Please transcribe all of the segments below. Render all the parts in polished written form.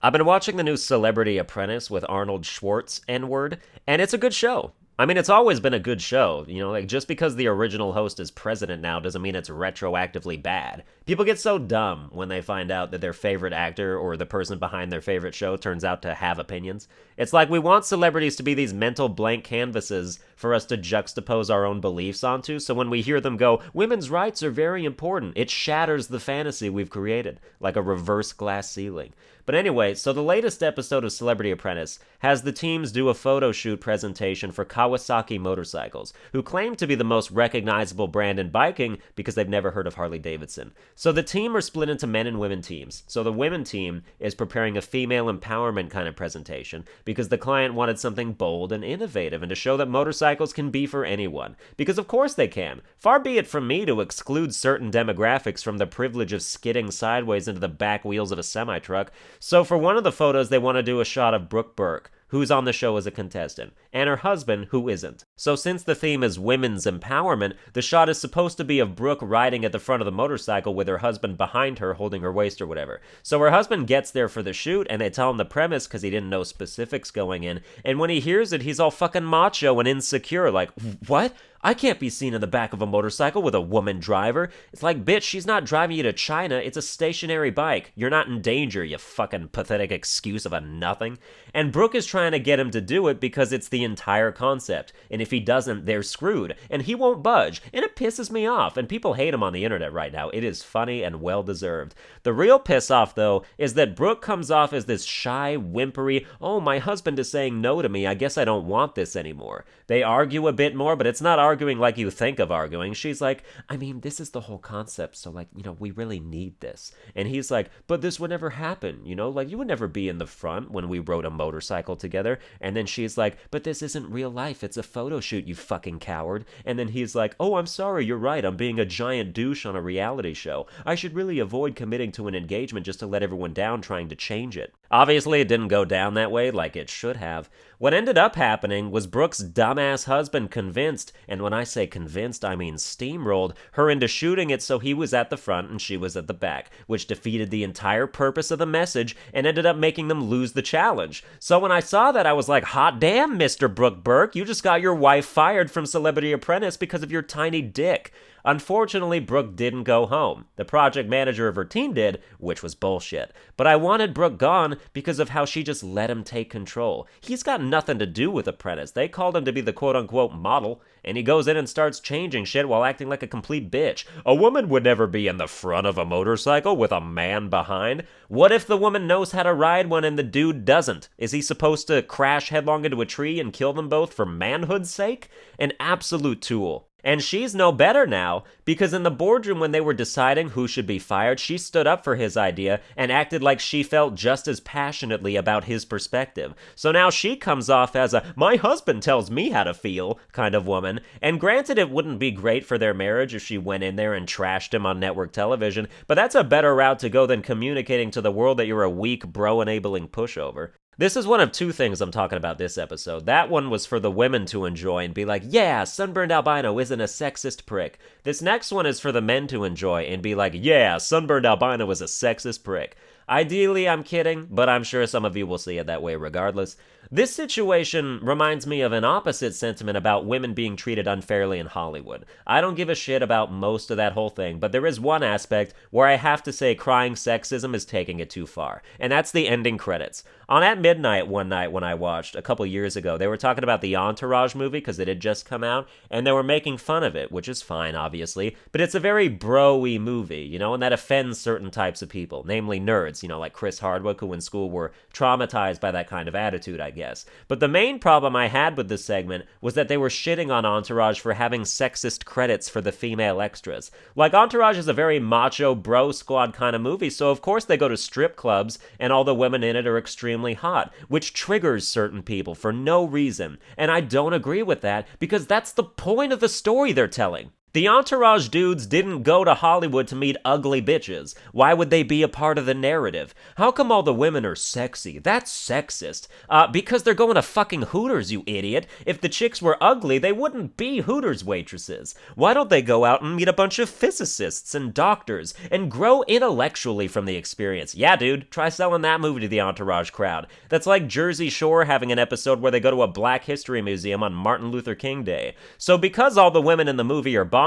I've been watching the new Celebrity Apprentice with Arnold Schwartz, N-word, and it's a good show. I mean, it's always been a good show. Like, just because the original host is president now doesn't mean it's retroactively bad. People get so dumb when they find out that their favorite actor or the person behind their favorite show turns out to have opinions. It's like we want celebrities to be these mental blank canvases for us to juxtapose our own beliefs onto, so when we hear them go, women's rights are very important, it shatters the fantasy we've created, like a reverse glass ceiling. But anyway, so the latest episode of Celebrity Apprentice has the teams do a photo shoot presentation for Kawasaki motorcycles, who claim to be the most recognizable brand in biking because they've never heard of Harley Davidson. So the team are split into men and women teams. So the women team is preparing a female empowerment kind of presentation because the client wanted something bold and innovative and to show that motorcycles can be for anyone. Because of course they can. Far be it from me to exclude certain demographics from the privilege of skidding sideways into the back wheels of a semi-truck. So for one of the photos, they want to do a shot of Brooke Burke, who's on the show as a contestant, and her husband, who isn't. So since the theme is women's empowerment, the shot is supposed to be of Brooke riding at the front of the motorcycle with her husband behind her holding her waist or whatever. So her husband gets there for the shoot, and they tell him the premise because he didn't know specifics going in, and when he hears it, he's all fucking macho and insecure, like, what? I can't be seen in the back of a motorcycle with a woman driver. It's like, bitch, she's not driving you to China. It's a stationary bike. You're not in danger, you fucking pathetic excuse of a nothing. And Brooke is trying to get him to do it because it's the entire concept. And if he doesn't, they're screwed. And he won't budge. And it pisses me off. And people hate him on the internet right now. It is funny and well-deserved. The real piss off, though, is that Brooke comes off as this shy, whimpery, oh, my husband is saying no to me. I guess I don't want this anymore. They argue a bit more, but it's not arguing like you think of arguing. She's like, I mean, this is the whole concept, so like, we really need this. And he's like, but this would never happen, like you would never be in the front when we rode a motorcycle together. And then she's like, but this isn't real life, it's a photo shoot, you fucking coward. And then he's like, oh, I'm sorry, you're right, I'm being a giant douche on a reality show. I should really avoid committing to an engagement just to let everyone down trying to change it. Obviously, it didn't go down that way like it should have. What ended up happening was Brooke's dumbass husband convinced, and when I say convinced, I mean steamrolled, her into shooting it so he was at the front and she was at the back, which defeated the entire purpose of the message and ended up making them lose the challenge. So when I saw that, I was like, hot damn, Mr. Brooke Burke, you just got your wife fired from Celebrity Apprentice because of your tiny dick. Unfortunately, Brooke didn't go home. The project manager of her team did, which was bullshit. But I wanted Brooke gone because of how she just let him take control. He's got nothing to do with Apprentice. They called him to be the quote-unquote model, and he goes in and starts changing shit while acting like a complete bitch. A woman would never be in the front of a motorcycle with a man behind. What if the woman knows how to ride one and the dude doesn't? Is he supposed to crash headlong into a tree and kill them both for manhood's sake? An absolute tool. And she's no better now, because in the boardroom when they were deciding who should be fired, she stood up for his idea and acted like she felt just as passionately about his perspective. So now she comes off as a, my husband tells me how to feel, kind of woman. And granted, it wouldn't be great for their marriage if she went in there and trashed him on network television, but that's a better route to go than communicating to the world that you're a weak, bro-enabling pushover. This is one of two things I'm talking about this episode. That one was for the women to enjoy and be like, yeah, Sunburned Albino isn't a sexist prick. This next one is for the men to enjoy and be like, yeah, Sunburned Albino is a sexist prick. Ideally, I'm kidding, but I'm sure some of you will see it that way regardless. This situation reminds me of an opposite sentiment about women being treated unfairly in Hollywood. I don't give a shit about most of that whole thing, but there is one aspect where I have to say crying sexism is taking it too far, and that's the ending credits. On At Midnight one night when I watched, a couple years ago, they were talking about the Entourage movie because it had just come out, and they were making fun of it, which is fine, obviously, but it's a very bro-y movie, and that offends certain types of people, namely nerds, like Chris Hardwick, who in school were traumatized by that kind of attitude, I guess. But the main problem I had with this segment was that they were shitting on Entourage for having sexist credits for the female extras. Like, Entourage is a very macho bro squad kind of movie, so of course they go to strip clubs and all the women in it are extremely hot, which triggers certain people for no reason. And I don't agree with that because that's the point of the story they're telling. The Entourage dudes didn't go to Hollywood to meet ugly bitches. Why would they be a part of the narrative? How come all the women are sexy? That's sexist. Because they're going to fucking Hooters, you idiot. If the chicks were ugly, they wouldn't be Hooters waitresses. Why don't they go out and meet a bunch of physicists and doctors and grow intellectually from the experience? Yeah, dude, try selling that movie to the Entourage crowd. That's like Jersey Shore having an episode where they go to a Black History Museum on Martin Luther King Day. So because all the women in the movie are bombshells,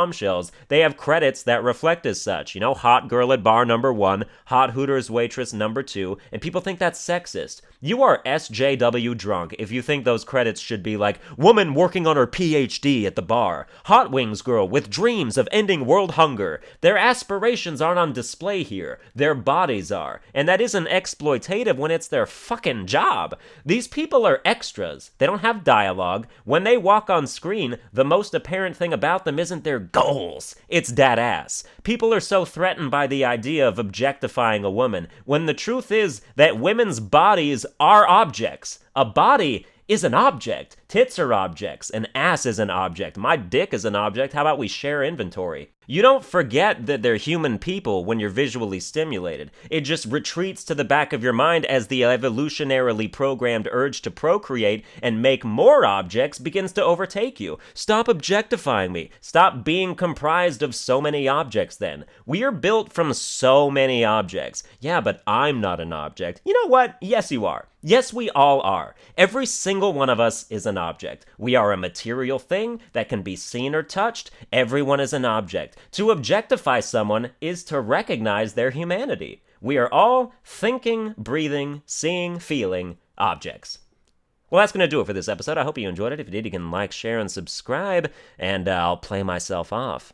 they have credits that reflect as such. You know, hot girl at bar number 1, hot Hooters waitress number 2, and people think that's sexist. You are SJW drunk if you think those credits should be like, woman working on her PhD at the bar, hot wings girl with dreams of ending world hunger. Their aspirations aren't on display here. Their bodies are. And that isn't exploitative when it's their fucking job. These people are extras. They don't have dialogue. When they walk on screen, the most apparent thing about them isn't their goals. It's dat ass. People are so threatened by the idea of objectifying a woman, when the truth is that women's bodies are objects. A body is an object. Tits are objects. An ass is an object. My dick is an object. How about we share inventory? You don't forget that they're human people when you're visually stimulated. It just retreats to the back of your mind as the evolutionarily programmed urge to procreate and make more objects begins to overtake you. Stop objectifying me. Stop being comprised of so many objects then. We are built from so many objects. Yeah, but I'm not an object. You know what? Yes, you are. Yes, we all are. Every single one of us is an object. We are a material thing that can be seen or touched. Everyone is an object. To objectify someone is to recognize their humanity. We are all thinking, breathing, seeing, feeling objects. Well, that's going to do it for this episode. I hope you enjoyed it. If you did, you can like, share, and subscribe, and I'll play myself off.